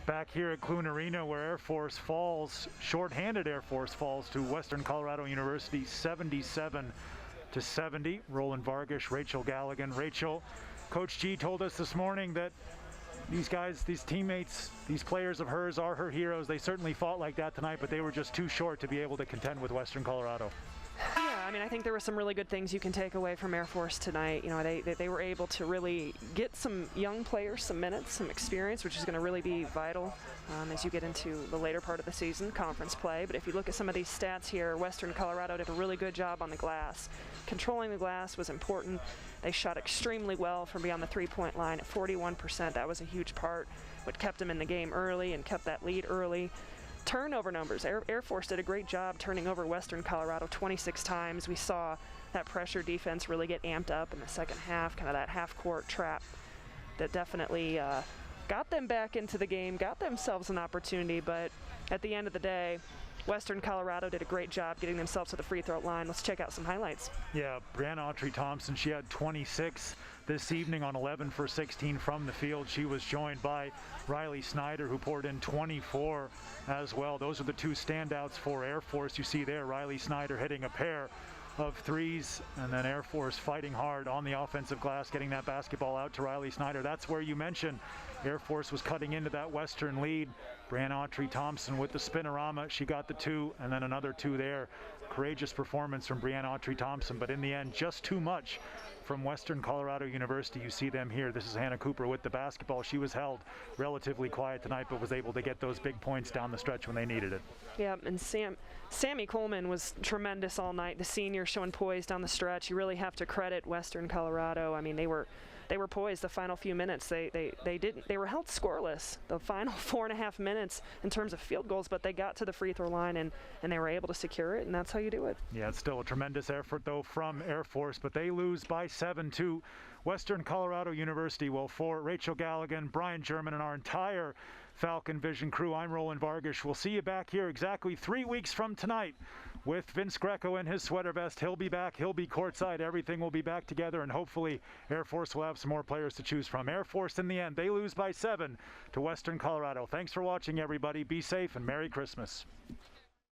Back here at Clune Arena, where Air Force falls, shorthanded Air Force falls to Western Colorado University 77-70. Roland Vargas, Rachel Galligan. Rachel, Coach G told us this morning that these guys, these teammates, these players of hers are her heroes. They certainly fought like that tonight, but they were just too short to be able to contend with Western Colorado. Yeah, I mean, I think there were some really good things you can take away from Air Force tonight. You know, they were able to really get some young players some minutes, some experience, which is going to really be vital as you get into the later part of the season, conference play. But if you look at some of these stats here, Western Colorado did a really good job on the glass. Controlling the glass was important. They shot extremely well from beyond the three-point line at 41%. That was a huge part, what kept them in the game early and kept that lead early. Turnover numbers. Air Force did a great job turning over Western Colorado 26 times. We saw that pressure defense really get amped up in the second half, kind of that half-court trap that definitely got them back into the game, got themselves an opportunity, but at the end of the day, Western Colorado did a great job getting themselves to the free throw line. Let's check out some highlights. Yeah, Brianna Autry-Thompson, she had 26 this evening on 11 for 16 from the field. She was joined by Riley Snyder, who poured in 24 as well. Those are the two standouts for Air Force. You see there, Riley Snyder hitting a pair of threes, and then Air Force fighting hard on the offensive glass, getting that basketball out to Riley Snyder. That's where you mentioned Air Force was cutting into that Western lead. Brianna Autry-Thompson with the spinorama, she got the two, and then another two there. Courageous performance from Brianna Autry-Thompson, but in the end, just too much from Western Colorado University. You see them here. This is Hannah Cooper with the basketball. She was held relatively quiet tonight, but was able to get those big points down the stretch when they needed it. Yeah, and Sammy Coleman was tremendous all night. The senior showing poise down the stretch. You really have to credit Western Colorado. I mean, they were poised the final few minutes. They were held scoreless the final 4.5 minutes in terms of field goals, but they got to the free throw line and they were able to secure it, and that's how you do it. Yeah, it's still a tremendous effort though from Air Force, but they lose by 7 to Western Colorado University. Well, for Rachel Galligan, Brian German, and our entire Falcon Vision crew, I'm Roland Vargas. We'll see you back here exactly 3 weeks from tonight with Vince Greco in his sweater vest. He'll be back. He'll be courtside. Everything will be back together, and hopefully Air Force will have some more players to choose from. Air Force, in the end, they lose by 7 to Western Colorado. Thanks for watching, everybody. Be safe and Merry Christmas.